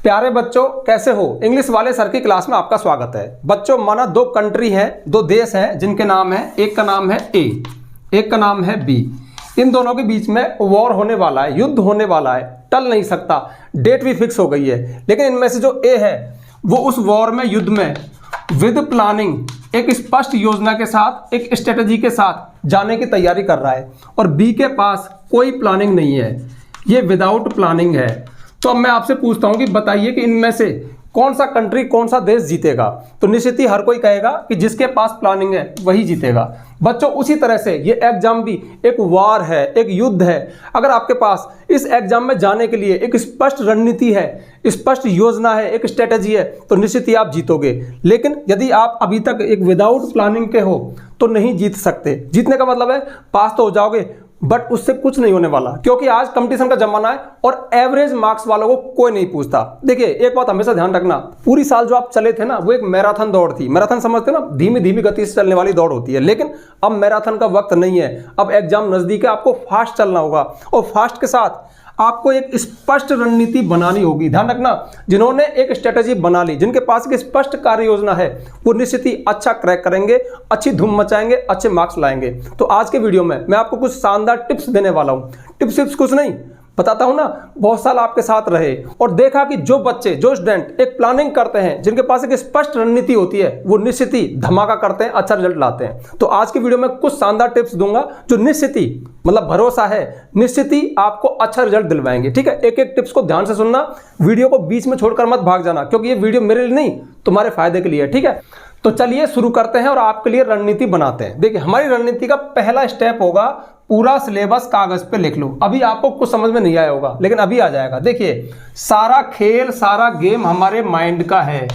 प्यारे बच्चों, कैसे हो? इंग्लिश वाले सर की क्लास में आपका स्वागत है। बच्चों, माना दो कंट्री हैं, दो देश हैं जिनके नाम है, एक का नाम है ए, एक का नाम है बी। इन दोनों के बीच में वॉर होने वाला है, युद्ध होने वाला है, टल नहीं सकता, डेट भी फिक्स हो गई है। लेकिन इनमें से जो ए है वो उस वॉर में, युद्ध में विद प्लानिंग, एक स्पष्ट योजना के साथ, एक स्ट्रेटजी के साथ जाने की तैयारी कर रहा है, और बी के पास कोई प्लानिंग नहीं है, ये विदाउट प्लानिंग है। तो अब मैं आपसे पूछता हूं कि बताइए कि इनमें से कौन सा कंट्री, कौन सा देश जीतेगा? तो निश्चित ही हर कोई कहेगा कि जिसके पास प्लानिंग है वही जीतेगा। बच्चों, उसी तरह से ये एग्जाम भी एक वार है, एक युद्ध है। अगर आपके पास इस एग्जाम में जाने के लिए एक स्पष्ट रणनीति है, स्पष्ट योजना है, एक स्ट्रेटजी है, तो निश्चित ही आप जीतोगे। लेकिन यदि आप अभी तक एक विदाउट प्लानिंग के हो तो नहीं जीत सकते। जीतने का मतलब है पास तो हो जाओगे, बट उससे कुछ नहीं होने वाला, क्योंकि आज कंपटीशन का जमाना है और एवरेज मार्क्स वालों को कोई नहीं पूछता। देखिए, एक बात हमेशा ध्यान रखना, पूरी साल जो आप चले थे ना, वो एक मैराथन दौड़ थी। मैराथन समझते हो ना, धीमी धीमी गति से चलने वाली दौड़ होती है। लेकिन अब मैराथन का वक्त नहीं है, अब एग्जाम नजदीक है, आपको फास्ट चलना होगा, और फास्ट के साथ आपको एक स्पष्ट रणनीति बनानी होगी। ध्यान रखना, जिन्होंने एक स्ट्रेटजी बना ली, जिनके पास एक स्पष्ट कार्य योजना है, वो निश्चित ही अच्छा क्रैक करेंगे, अच्छी धूम मचाएंगे, अच्छे मार्क्स लाएंगे। तो आज के वीडियो में मैं आपको कुछ शानदार टिप्स देने वाला हूं। टिप्स कुछ नहीं, बताता हूं ना, बहुत साल आपके साथ रहे और देखा कि जो बच्चे, जो स्टूडेंट एक प्लानिंग करते हैं, जिनके पास एक स्पष्ट रणनीति होती है, वो निश्चित ही धमाका करते हैं, अच्छा रिजल्ट लाते हैं। तो आज की वीडियो में कुछ शानदार टिप्स दूंगा जो निश्चित ही, मतलब भरोसा है, निश्चित ही आपको अच्छा रिजल्ट दिलवाएंगे। ठीक है, एक एक टिप्स को ध्यान से सुनना, वीडियो को बीच में छोड़कर मत भाग जाना, क्योंकि ये वीडियो मेरे लिए नहीं, तुम्हारे फायदे के लिए है। ठीक है, तो चलिए शुरू करते हैं और आपके लिए रणनीति बनाते हैं। देखिए, हमारी रणनीति का पहला स्टेप होगा, पूरा सिलेबस कागज पे लिख लो। अभी आपको कुछ समझ में नहीं आया होगा, लेकिन अभी आ जाएगा। देखिए, सारा खेल, सारा गेम हमारे माइंड का है।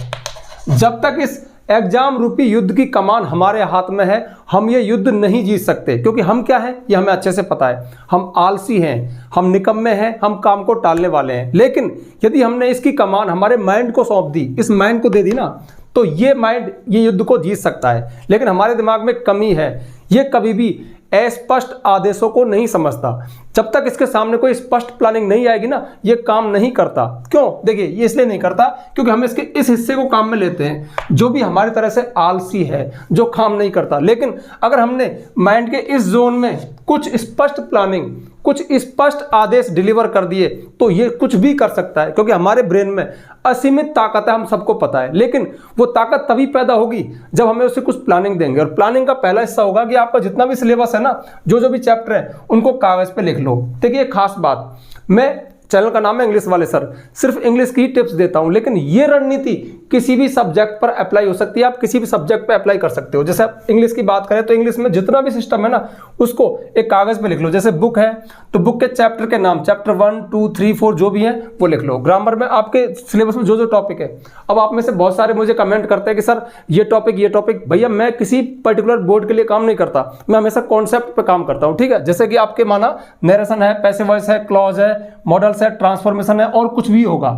जब तक इस एग्जाम रूपी युद्ध की कमान हमारे हाथ में है, हम ये युद्ध नहीं जीत सकते। क्योंकि हम क्या हैं, ये हमें अच्छे से पता है। हम आलसी हैं, हम निकम्मे हैं, हम काम को टालने वाले हैं। लेकिन यदि हमने इसकी कमान हमारे माइंड को सौंप दी, इस माइंड को दे दी ना, तो ये माइंड ये युद्ध को जीत सकता है। लेकिन हमारे दिमाग में कमी है, ये कभी भी अस्पष्ट आदेशों को नहीं समझता। जब तक इसके सामने कोई स्पष्ट प्लानिंग नहीं आएगी ना, ये काम नहीं करता। क्यों? देखिए, ये इसलिए नहीं करता क्योंकि हम इसके इस हिस्से को काम में लेते हैं जो भी हमारी तरह से आलसी है, जो काम नहीं करता। लेकिन अगर हमने माइंड के इस जोन में कुछ स्पष्ट प्लानिंग, कुछ स्पष्ट आदेश डिलीवर कर दिए, तो ये कुछ भी कर सकता है। क्योंकि हमारे ब्रेन में असीमित ताकत है, हम सबको पता है। लेकिन वो ताकत तभी पैदा होगी जब हमें उसे कुछ प्लानिंग देंगे। और प्लानिंग का पहला हिस्सा होगा कि आपका जितना भी सिलेबस है ना, जो भी चैप्टर है, उनको कागज पे लिख लो। देखिए, खास बात, मैं, चैनल का नाम है इंग्लिश वाले सर, सिर्फ इंग्लिश की टिप्स देता हूं, लेकिन ये रणनीति किसी भी सब्जेक्ट पर अप्लाई हो सकती है। आप किसी भी सब्जेक्ट पर अप्लाई कर सकते हो। जैसे आप इंग्लिश की बात करें तो इंग्लिश में जितना भी सिस्टम है ना, उसको एक कागज पे लिख लो। जैसे बुक है तो बुक के चैप्टर के नाम, चैप्टर 1, 2, 3, 4 जो भी है वो लिख लो। ग्रामर में आपके सिलेबस में जो जो टॉपिक है, अब आप में से बहुत सारे मुझे कमेंट करते हैं कि सर ये टॉपिक, भैया मैं किसी पर्टिकुलर बोर्ड के लिए काम नहीं करता, मैं हमेशा कॉन्सेप्ट पे काम करता हूँ। ठीक है, जैसे कि आपके माना नरेशन है, पैसिव वॉइस है, क्लॉज है, मॉडल्स है, ट्रांसफॉर्मेशन है, और कुछ भी होगा।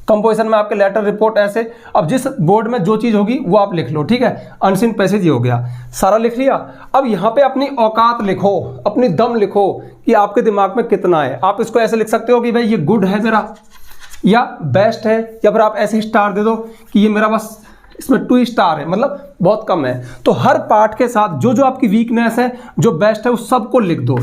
कंपोजिशन में आपके लेटर, रिपोर्ट, ऐसे। अब जिस बोर्ड में जो चीज होगी वो आप लिख लो। ठीक है, अनसीन पैसेज हो गया, सारा लिख लिया। अब यहाँ पे अपनी औकात लिखो, अपनी दम लिखो कि आपके दिमाग में कितना है। आप इसको ऐसे लिख सकते हो कि भाई ये गुड है मेरा, या बेस्ट है, या फिर आप ऐसे स्टार दे दो कि ये मेरा बस इसमें 2 स्टार है, मतलब बहुत कम है। तो हर पार्ट के साथ जो जो आपकी वीकनेस है, जो बेस्ट है, उस सबको लिख दो।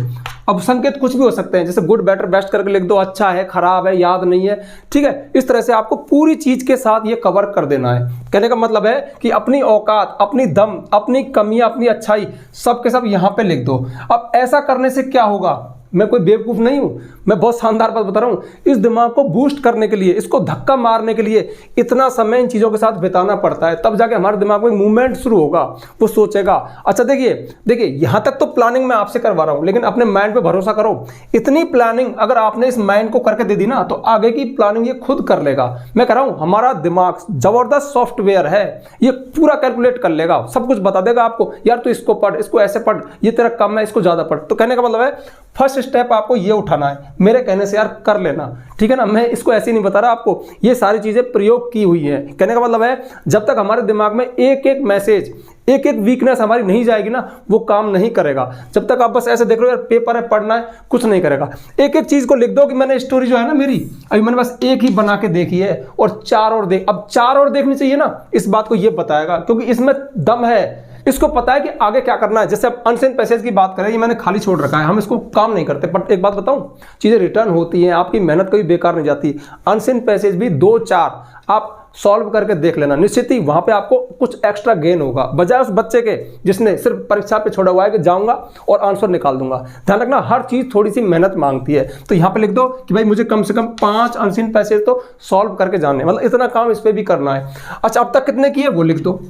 अब संकेत कुछ भी हो सकते हैं, जैसे गुड, बेटर, बेस्ट करके लिख दो, अच्छा है, खराब है, याद नहीं है। ठीक है, इस तरह से आपको पूरी चीज के साथ ये कवर कर देना है। कहने का मतलब है कि अपनी औकात, अपनी दम, अपनी कमियां, अपनी अच्छाई, सब के सब यहां पे लिख दो। अब ऐसा करने से क्या होगा, मैं कोई बेवकूफ नहीं हूं, मैं बहुत शानदार बात बता रहा हूं। इस दिमाग को बूस्ट करने के लिए, इसको धक्का मारने के लिए इतना समय इन चीजों के साथ बिताना पड़ता है, तब जाके हमारे दिमाग में मूवमेंट शुरू होगा। वो सोचेगा। अच्छा, देखिए यहां तक तो प्लानिंग मैं आपसे करवा रहा हूं, लेकिन अपने माइंड पे भरोसा करो। इतनी प्लानिंग अगर आपने इस माइंड को करके दे दी ना, तो आगे की प्लानिंग ये खुद कर लेगा। मैं कह रहा हूं, हमारा दिमाग जबरदस्त सॉफ्टवेयर है, ये पूरा कैलकुलेट कर लेगा, सब कुछ बता देगा आपको। यार तू इसको पढ़, इसको ऐसे पढ़, ये तेरा कम है, इसको ज्यादा पढ़। तो कहने का मतलब है फर्स्ट स्टेप आपको ये उठाना है, मेरे कहने से यार कर लेना, ठीक है ना। मैं इसको ऐसे ही नहीं बता रहा आपको, ये सारी चीज़ें प्रयोग की हुई हैं। कहने का मतलब है जब तक हमारे दिमाग में एक एक मैसेज, एक एक वीकनेस हमारी नहीं जाएगी ना, वो काम नहीं करेगा। जब तक आप बस ऐसे देख रहे हो यार पेपर है पढ़ना है, कुछ नहीं करेगा। एक एक चीज़ को लिख दो कि मैंने स्टोरी जो है ना मेरी, अभी मैंने बस एक ही बना के देखी है और 4 और देख, अब 4 और देखनी चाहिए ना, इस बात को ये बताएगा क्योंकि इसमें दम है, इसको पता है कि आगे क्या करना है। जैसे अब अनसीन पैसेज की बात करें, ये मैंने खाली छोड़ रखा है, हम इसको काम नहीं करते। पर एक बात बताऊं, चीज़ें रिटर्न होती हैं, आपकी मेहनत कभी बेकार नहीं जाती। अनसीन पैसेज भी 2-4 आप सॉल्व करके देख लेना, निश्चित ही वहां पे आपको कुछ एक्स्ट्रा गेन होगा, बजाय उस बच्चे के जिसने सिर्फ परीक्षा पे छोड़ा हुआ है कि जाऊंगा और आंसर निकाल दूंगा। ध्यान रखना, हर चीज़ थोड़ी सी मेहनत मांगती है। तो यहाँ पे लिख दो कि भाई मुझे कम से कम 5 अनसीन पैसेज तो सॉल्व करके जाने, मतलब इतना काम इस पर भी करना है। अच्छा, अब तक कितने किए वो लिख दो,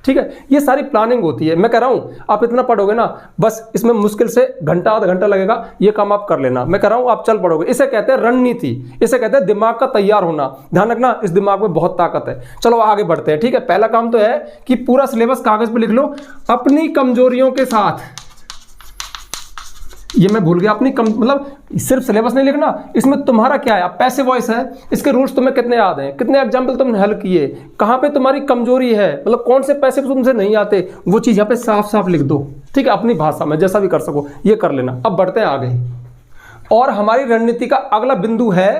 ठीक है। ये सारी प्लानिंग होती है। मैं कह रहा हूँ आप इतना पढ़ोगे ना, बस इसमें मुश्किल से घंटा आधा घंटा लगेगा, ये काम आप कर लेना। मैं कह रहा हूँ आप चल पढ़ोगे। इसे कहते हैं रणनीति, इसे कहते हैं दिमाग का तैयार होना। ध्यान रखना, इस दिमाग में बहुत ताकत है। चलो आगे बढ़ते हैं, ठीक है। पहला काम तो है कि पूरा सिलेबस कागज पे लिख लो अपनी कमजोरियों के साथ। ये मैं भूल गया, अपनी मतलब सिर्फ सिलेबस नहीं लिखना, इसमें तुम्हारा क्या है, पैसिव वॉइस है, इसके रूल्स तुम्हें कितने याद हैं, कितने एग्जाम्पल तुमने हल किए, कहाँ पे तुम्हारी कमजोरी है, मतलब कौन से पैसिव तुमसे नहीं आते, वो चीज़ यहाँ पे साफ साफ लिख दो, ठीक है, अपनी भाषा में जैसा भी कर सको ये कर लेना। अब बढ़ते हैं आगे, और हमारी रणनीति का अगला बिंदु है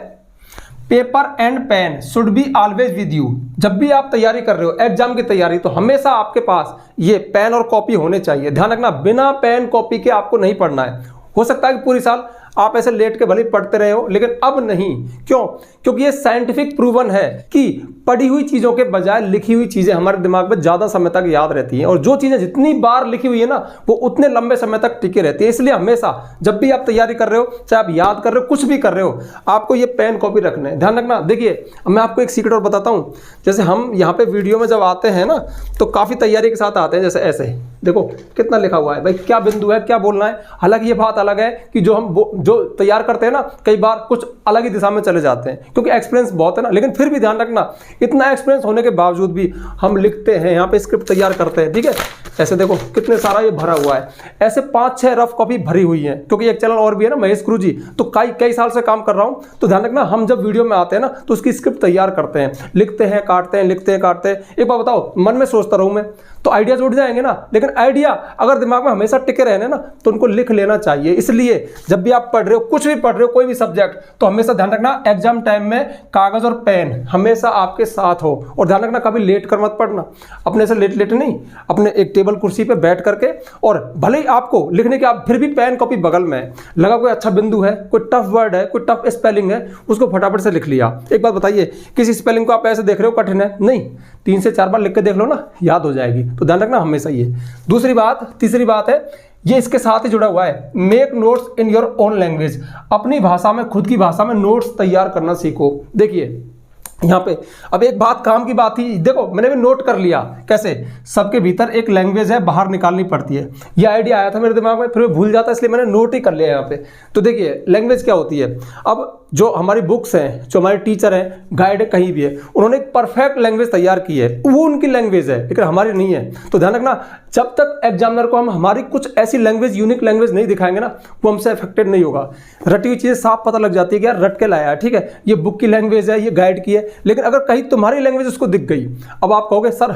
paper and pen should be always with you. जब भी आप तैयारी कर रहे हो एग्जाम की तैयारी, तो हमेशा आपके पास ये पेन और कॉपी होने चाहिए। ध्यान रखना, बिना पेन कॉपी के आपको नहीं पढ़ना है। हो सकता है कि पूरी साल आप ऐसे लेट के भले पढ़ते रहे हो, लेकिन अब नहीं। क्यों? क्योंकि ये साइंटिफिक प्रूवन है कि पढ़ी हुई चीज़ों के बजाय लिखी हुई चीज़ें हमारे दिमाग में ज़्यादा समय तक याद रहती हैं, और जो चीज़ें जितनी बार लिखी हुई है ना, वो उतने लंबे समय तक टिके रहती है। इसलिए हमेशा जब भी आप तैयारी कर रहे हो, चाहे आप याद कर रहे हो, कुछ भी कर रहे हो, आपको ये पेन कॉपी रखना है। ध्यान रखना, देखिए मैं आपको एक सीक्रेट और बताता हूँ। जैसे हम यहाँ पे वीडियो में जब आते हैं ना, तो काफ़ी तैयारी के साथ आते हैं। जैसे ऐसे देखो कितना लिखा हुआ है भाई, क्या बिंदु है, क्या बोलना है। हालांकि ये बात अलग है कि जो हम जो तैयार करते हैं ना, कई बार कुछ अलग ही दिशा में चले जाते हैं, क्योंकि एक्सपीरियंस बहुत है ना। लेकिन फिर भी ध्यान रखना, इतना एक्सपीरियंस होने के बावजूद भी हम लिखते हैं, यहाँ पे स्क्रिप्ट तैयार करते हैं, ठीक है। ऐसे देखो कितने सारा ये भरा हुआ है, ऐसे 5-6 रफ कॉपी भरी हुई है। क्योंकि एक चैनल और भी है ना, महेश गुरु जी, तो कई साल से काम कर रहा हूँ। तो ध्यान रखना, हम जब वीडियो में आते हैं ना, तो उसकी स्क्रिप्ट तैयार करते हैं, लिखते हैं, काटते हैं, लिखते हैं, काटते हैं। एक बार बताओ, मन में सोचता रहूँ मैं तो आइडियाज उठ जाएंगे ना, लेकिन आइडिया अगर दिमाग में हमेशा टिके रहने ना, तो उनको लिख लेना चाहिए। इसलिए जब भी आप पढ़ रहे हो, कुछ भी पढ़ रहे हो, कोई भी सब्जेक्ट, तो हमेशा ध्यान रखना एग्जाम टाइम में कागज और पेन हमेशा आपके साथ हो। और ध्यान रखना, कभी लेट कर मत पढ़ना, अपने से लेट नहीं, अपने एक टेबल कुर्सी पे बैठ करके, और भले ही आपको लिखने के आप फिर भी पेन कॉपी बगल में लगा, कोई अच्छा बिंदु है, कोई टफ वर्ड है, कोई टफ स्पेलिंग है, उसको फटाफट से लिख लिया। एक बात बताइए, किसी स्पेलिंग को आप ऐसे देख रहे हो कठिन है, नहीं, 3 से 4 बार लिख के देख लो ना, याद हो जाएगी। तो ध्यान रखना हमेशा ये। तीसरी बात है, ये इसके साथ ही जुड़ा हुआ है, make notes in your own language. अपनी भाषा में, खुद की भाषा में नोट्स तैयार करना सीखो। देखिए यहाँ पे अब एक बात, काम की बात ही, देखो मैंने भी नोट कर लिया। कैसे? सबके भीतर एक लैंग्वेज है, बाहर निकालनी पड़ती है। ये आइडिया आया था मेरे दिमाग में, फिर मैं भूल जाता, इसलिए मैंने नोट ही कर लिया यहाँ पे। तो देखिए लैंग्वेज क्या होती है। अब जो हमारी बुक्स हैं, जो हमारे टीचर हैं, गाइड है, कहीं भी है, उन्होंने एक परफेक्ट लैंग्वेज तैयार की है, वो उनकी लैंग्वेज है, लेकिन हमारी नहीं है। तो ध्यान रखना, जब तक एग्जामिनर को हम हमारी कुछ ऐसी लैंग्वेज, यूनिक लैंग्वेज नहीं दिखाएंगे ना, वो हमसे अफेक्टेड नहीं होगा। रटी हुई चीज़ें साफ पता लग जाती है कि यार रट के लाया है, ठीक है, ये बुक की लैंग्वेज है, ये गाइड की है। लेकिन अगर कहीं तुम्हारी लैंग्वेज उसको दिख गई, अब आप कहोगे सर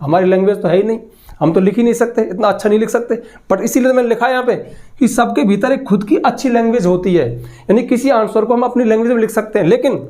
हमारी लैंग्वेज तो है ही नहीं, हम तो लिख ही नहीं सकते, इतना अच्छा नहीं लिख सकते। बट इसीलिए मैंने लिखा है यहाँ पे कि सबके भीतर एक खुद की अच्छी लैंग्वेज होती है, यानी किसी आंसर को हम अपनी लैंग्वेज में लिख सकते हैं, लेकिन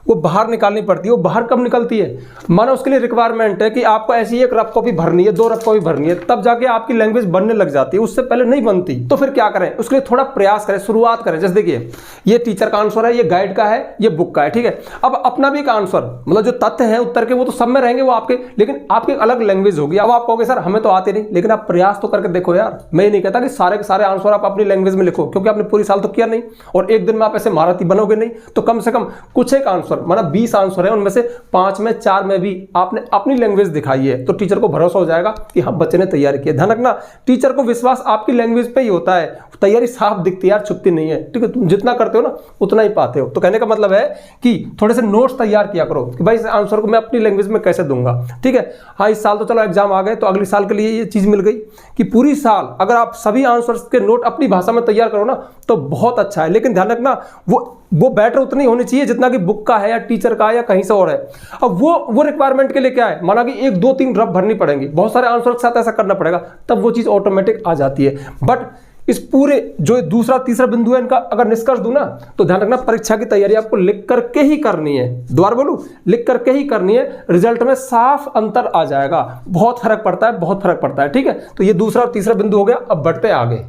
वो बाहर निकालनी पड़ती है। वो बाहर कब निकलती है? मानो उसके लिए रिक्वायरमेंट है कि आपको ऐसी एक रफ कॉपी भरनी है, 2 रफ कॉपी भरनी है, तब जाके आपकी लैंग्वेज बनने लग जाती है, उससे पहले नहीं बनती। तो फिर क्या करें? उसके लिए थोड़ा प्रयास करें, शुरुआत करें। जैसे देखिए ये टीचर का आंसर है, ये गाइड का है, ये बुक का है, ठीक है। अब अपना भी एक आंसर, मतलब जो तथ्य हैं उत्तर के, वो तो सब में रहेंगे, वो आपके, लेकिन आपकी अलग लैंग्वेज होगी। अब आप कहोगे सर हमें तो आते नहीं, लेकिन आप प्रयास तो करके देखो यार। मैं ये नहीं कहता कि सारे के सारे आंसर आप अपनी लैंग्वेज में लिखो, क्योंकि आपने पूरी साल तो किया नहीं, और एक दिन में आप ऐसे महारथी बनोगे नहीं। तो कम से कम कुछ एक आंसर आंसर माना 20 आंसर है, उनमें से 5 में 4 में भी आपने अपनी लैंग्वेज दिखाई है, तो टीचर को भरोसा हो जाएगा कि हाँ बच्चे ने तैयारी की है। ध्यान रखना, टीचर को विश्वास आपकी लैंग्वेज पे ही होता है, तैयारी साफ दिखती है यार, छुपती नहीं है। ठीक है, तुम जितना करते हो ना उतना ही पाते हो। तो कहने का मतलब है कि थोड़े से नोट्स तैयार किया करो कि भाई इस आंसर को मैं अपनी लैंग्वेज में कैसे दूंगा। ठीक है, हाँ इस साल तो चलो एग्जाम आ गए, तो अगले साल के लिए ये चीज मिल गई कि पूरी साल अगर आप सभी आंसर्स के नोट अपनी भाषा में तैयार करो ना तो बहुत अच्छा है। लेकिन ध्यान रखना वो बेटर उतनी होनी चाहिए जितना कि बुक का है या टीचर का है या कहीं से और है। अब वो रिक्वायरमेंट के लिए क्या है, माना कि 1 2 3 रफ भरनी पड़ेंगी, बहुत सारे आंसर के साथ ऐसा करना पड़ेगा, तब वो चीज ऑटोमेटिक आ जाती है। बट इस पूरे जो दूसरा तीसरा बिंदु है इनका अगर निष्कर्ष दूं ना, तो ध्यान रखना परीक्षा की तैयारी आपको लिख करके ही करनी है। दोबारा बोलूं, लिख करके ही करनी है, रिजल्ट में साफ अंतर आ जाएगा, बहुत फर्क पड़ता है, बहुत फर्क पड़ता है। ठीक है, तो ये दूसरा और तीसरा बिंदु हो गया। अब बढ़ते आगे,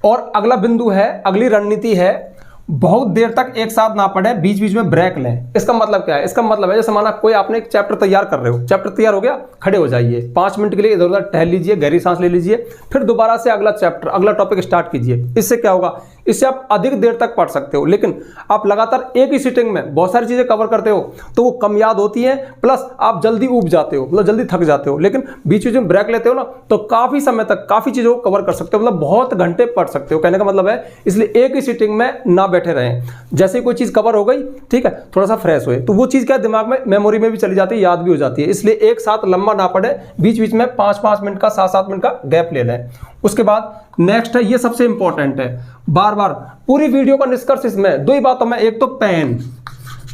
और अगला बिंदु है, अगली रणनीति है, बहुत देर तक एक साथ ना पढ़े, बीच बीच में ब्रेक लें। इसका मतलब क्या है, इसका मतलब है जैसे माना कोई आपने एक चैप्टर तैयार कर रहे हो, चैप्टर तैयार हो गया, खड़े हो जाइए, 5 मिनट के लिए इधर उधर टहल लीजिए, गहरी सांस ले लीजिए, फिर दोबारा से अगला चैप्टर अगला टॉपिक स्टार्ट कीजिए। इससे क्या होगा, इससे आप अधिक देर तक पढ़ सकते हो। लेकिन आप लगातार एक ही सिटिंग में बहुत सारी चीजें कवर करते हो तो वो कम याद होती है, प्लस आप जल्दी ऊब जाते हो, मतलब जल्दी थक जाते हो। लेकिन बीच बीच में ब्रेक लेते हो ना तो काफी समय तक काफी चीजों को कवर कर सकते हो, मतलब बहुत घंटे पढ़ सकते हो। कहने का मतलब है इसलिए एक ही सिटिंग में ना बैठे रहें। जैसे कोई चीज कवर हो गई, ठीक है, थोड़ा सा फ्रेश हुए तो वो चीज क्या दिमाग में मेमोरी में भी चली जाती है, याद भी हो जाती है। इसलिए एक साथ लंबा ना पढ़े, बीच बीच में 5-5 मिनट का 7-7 मिनट का गैप ले लें। उसके बाद नेक्स्ट है, ये सबसे इंपॉर्टेंट है, बार बार पूरी वीडियो का निष्कर्ष इसमें 2 ही बातों में, एक तो पेन,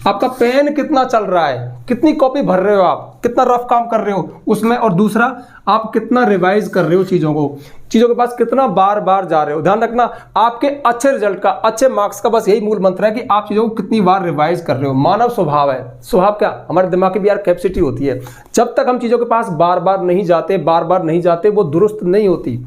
आपका पेन कितना चल रहा है, कितनी कॉपी भर रहे हो आप, कितना रफ काम कर रहे हो उसमें, और दूसरा आप कितना रिवाइज कर रहे हो चीजों को, चीजों के पास कितना बार बार जा रहे हो। ध्यान रखना आपके अच्छे रिजल्ट का, अच्छे मार्क्स का बस यही मूल मंत्र है कि आप चीजों को कितनी बार रिवाइज कर रहे हो। मानव स्वभाव है, स्वभाव क्या, हमारे दिमाग की भी यार कैपेसिटी होती है, जब तक हम चीजों के पास बार बार नहीं जाते वो दुरुस्त नहीं होती।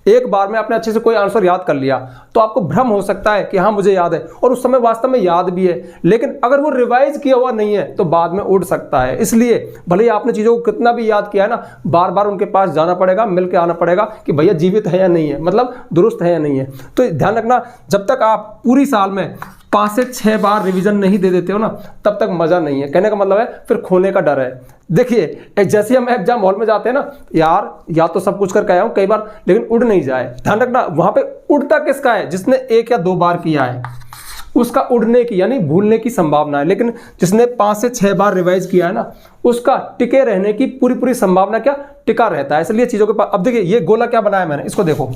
एक बार में आपने अच्छे से कोई आंसर याद कर लिया तो आपको भ्रम हो सकता है कि हाँ मुझे याद है, और उस समय वास्तव में याद भी है, लेकिन अगर वो रिवाइज किया हुआ नहीं है तो बाद में उड़ सकता है। इसलिए भले ही आपने चीज़ों को कितना भी याद किया है ना, बार बार उनके पास जाना पड़ेगा, मिल के आना पड़ेगा कि भैया जीवित है या नहीं है, मतलब दुरुस्त है या नहीं है। तो ध्यान रखना, जब तक आप पूरी साल में 5 से 6 बार रिवीजन नहीं दे देते हो ना, तब तक मजा नहीं है। कहने का मतलब है फिर खोने का डर है। देखिए जैसे हम एग्जाम हॉल में जाते हैं ना, यार या तो सब कुछ करके आया हूं कई बार, लेकिन उड़ नहीं जाए। ध्यान रखना वहां पे उड़ता किसका है, जिसने 1 या 2 बार किया है उसका उड़ने की यानी भूलने की संभावना है, लेकिन जिसने 5 से 6 बार रिवाइज किया है ना, उसका टिके रहने की पूरी संभावना क्या, टिका रहता है। इसलिए चीजों के पास, अब देखिए ये गोला क्या बनाया मैंने, इसको देखो।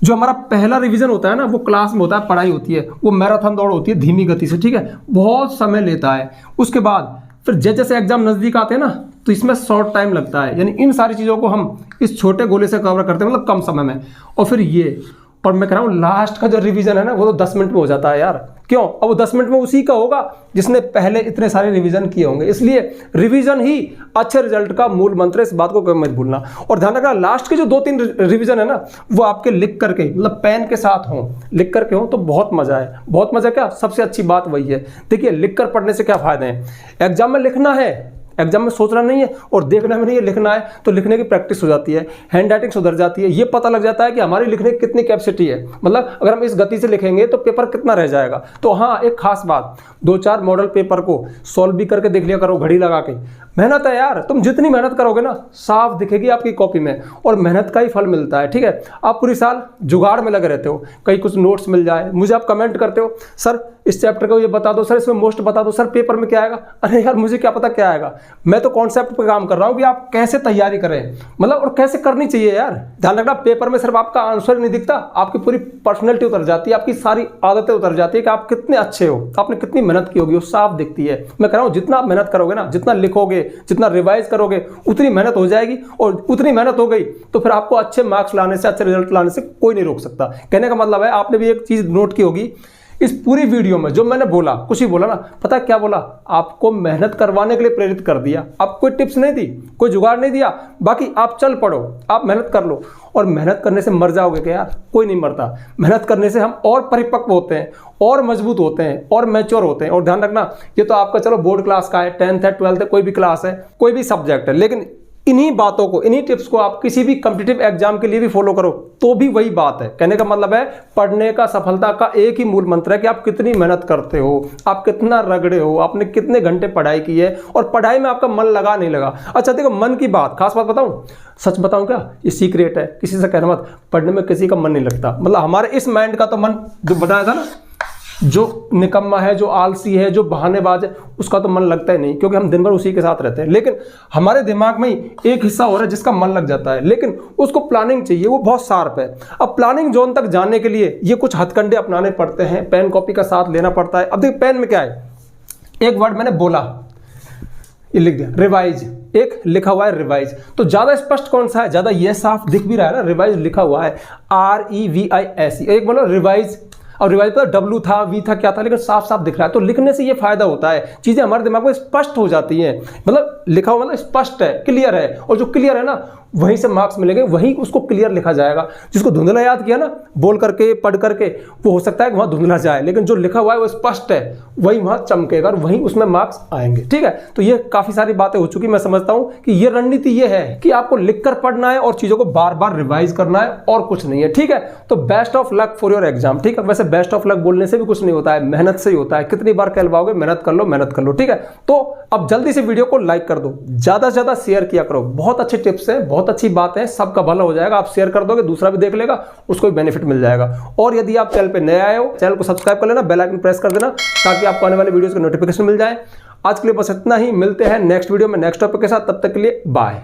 जो हमारा पहला रिवीजन होता है ना, वो क्लास में होता है, पढ़ाई होती है, वो मैराथन दौड़ होती है धीमी गति से, ठीक है, बहुत समय लेता है। उसके बाद फिर जैसे जैसे एग्जाम नजदीक आते हैं ना, तो इसमें शॉर्ट टाइम लगता है, यानी इन सारी चीज़ों को हम इस छोटे गोले से कवर करते हैं, मतलब कम समय में। और फिर ये, और मैं कह रहा हूँ लास्ट का जो रिवीजन है ना, वो तो 10 मिनट में हो जाता है यार। क्यों, अब वो 10 मिनट में उसी का होगा जिसने पहले इतने सारे रिवीजन किए होंगे। इसलिए रिवीजन ही अच्छे रिजल्ट का मूल मंत्र है, इस बात को कभी मत भूलना। और ध्यान रखना लास्ट के जो 2-3 रिवीजन है ना, वो आपके लिख करके, मतलब पेन के साथ हों, लिख करके हों तो बहुत मजा है। बहुत मजा क्या, सबसे अच्छी बात वही है। देखिए लिख कर पढ़ने से क्या फायदे हैं, एग्जाम में लिखना है, एग्जाम में सोचना नहीं है और देखना भी नहीं है, लिखना है, तो लिखने की प्रैक्टिस हो जाती है, हैंड राइटिंग सुधर जाती है, ये पता लग जाता है कि हमारी लिखने की कितनी कैपेसिटी है, मतलब अगर हम इस गति से लिखेंगे तो पेपर कितना रह जाएगा। तो हाँ, एक खास बात, 2-4 मॉडल पेपर को सॉल्व भी करके देख लिया करो घड़ी लगा के। मेहनत है यार, तुम जितनी मेहनत करोगे ना, साफ दिखेगी आपकी कॉपी में, और मेहनत का ही फल मिलता है। ठीक है, आप पूरी साल जुगाड़ में लगे रहते हो, कहीं कुछ नोट्स मिल जाए, मुझे आप कमेंट करते हो सर इस चैप्टर को ये बता दो, सर इसमें मोस्ट बता दो, सर पेपर में क्या आएगा। अरे यार मुझे क्या पता क्या आएगा, मैं तो कॉन्सेप्ट पे काम कर रहा हूँ कि आप कैसे तैयारी करें, मतलब और कैसे करनी चाहिए यार। ध्यान रखना पेपर में सिर्फ आपका आंसर नहीं दिखता, आपकी पूरी पर्सनैलिटी उतर जाती है, आपकी सारी आदतें उतर जाती है कि आप कितने अच्छे हो, आपने कितनी मेहनत की होगी, वो साफ दिखती है। मैं कह रहा हूँ जितना आप मेहनत करोगे ना, जितना लिखोगे, जितना रिवाइज करोगे, उतनी मेहनत हो जाएगी, और उतनी मेहनत हो गई तो फिर आपको अच्छे मार्क्स लाने से, अच्छे रिजल्ट लाने से कोई नहीं रोक सकता। कहने का मतलब है, आपने भी एक चीज नोट की होगी इस पूरी वीडियो में, जो मैंने बोला कुछ ही बोला ना, पता क्या बोला, आपको मेहनत करवाने के लिए प्रेरित कर दिया। आप कोई टिप्स नहीं दी, कोई जुगाड़ नहीं दिया, बाकी आप चल पड़ो, आप मेहनत कर लो। और मेहनत करने से मर जाओगे क्या यार, कोई नहीं मरता। मेहनत करने से हम और परिपक्व होते हैं, और मजबूत होते हैं, और मैच्योर होते हैं। और ध्यान रखना, ये तो आपका चलो बोर्ड क्लास का है, 10th है, 12th है, कोई भी क्लास है, कोई भी सब्जेक्ट है, लेकिन इन्हीं बातों को, इन्हीं टिप्स को आप किसी भी कॉम्पिटिटिव एग्जाम के लिए भी फॉलो करो तो भी वही बात है। कहने का मतलब है पढ़ने का सफलता का एक ही मूल मंत्र है कि आप कितनी मेहनत करते हो, आप कितना रगड़े हो, आपने कितने घंटे पढ़ाई की है और पढ़ाई में आपका मन लगा नहीं लगा। अच्छा देखो, मन की बात, खास बात बताऊं, सच बताऊं क्या, ये सीक्रेट है, किसी से कहना मत, पढ़ने में किसी का मन नहीं लगता। मतलब हमारे इस माइंड का तो मन, जो बताया था ना, जो निकम्मा है, जो आलसी है, जो बहानेबाज है, उसका तो मन लगता ही नहीं, क्योंकि हम दिन भर उसी के साथ रहते हैं। लेकिन हमारे दिमाग में ही एक हिस्सा हो रहा है जिसका मन लग जाता है, लेकिन उसको प्लानिंग चाहिए, वो बहुत शार्प है। अब प्लानिंग जोन तक जाने के लिए ये कुछ हथकंडे अपनाने पड़ते हैं, पेन कॉपी का साथ लेना पड़ता है। अब देखिए पेन में क्या है, एक वर्ड मैंने बोला, ये लिख दिया रिवाइज, एक लिखा हुआ है रिवाइज, तो ज्यादा स्पष्ट कौन सा है, ज्यादा ये साफ दिख भी रहा है ना, रिवाइज लिखा हुआ है REVISE, एक बोलो रिवाइज। और रिवाइज पर W था, V था, क्या था, लेकिन साफ साफ दिख रहा है। तो लिखने से ये फायदा होता है, चीजें हमारे दिमाग में स्पष्ट हो जाती हैं। मतलब लिखा हुआ मतलब स्पष्ट है, क्लियर है, और जो क्लियर है ना वहीं से मार्क्स मिलेंगे, वहीं उसको क्लियर लिखा जाएगा। जिसको धुंधला याद किया ना, बोल करके पढ़ करके, वो हो सकता है कि वहां धुंधला जाए, लेकिन जो लिखा हुआ है वो स्पष्ट है, वही वहां चमकेगा और वहीं उसमें मार्क्स आएंगे। ठीक है, तो ये काफी सारी बातें हो चुकी। मैं समझता हूं कि ये रणनीति ये है कि आपको लिखकर पढ़ना है और चीजों को बार बार रिवाइज करना है और कुछ नहीं है। ठीक है, तो best of luck for your exam. ठीक है, वैसे बेस्ट ऑफ लक बोलने से भी कुछ नहीं होता है, मेहनत से ही होता है। कितनी बार कहलवाओगे, मेहनत कर लो, मेहनत कर लो। ठीक है, तो अब जल्दी से वीडियो को लाइक कर दो, ज्यादा से ज्यादा शेयर किया करो। बहुत अच्छे टिप्स है, बहुत अच्छी बात है, सबका भला हो जाएगा। आप शेयर कर दोगे, दूसरा भी देख लेगा, उसको भी बेनिफिट मिल जाएगा। और यदि आप चैनल पे नए आए हो, चैनल को सब्सक्राइब कर लेना, बेल आइकन प्रेस कर देना, ताकि आपको आने वाले वीडियोस के नोटिफिकेशन मिल जाए। आज के लिए बस इतना ही, मिलते हैं नेक्स्ट वीडियो में नेक्स्ट टॉपिक के साथ। तब तक के लिए बाय।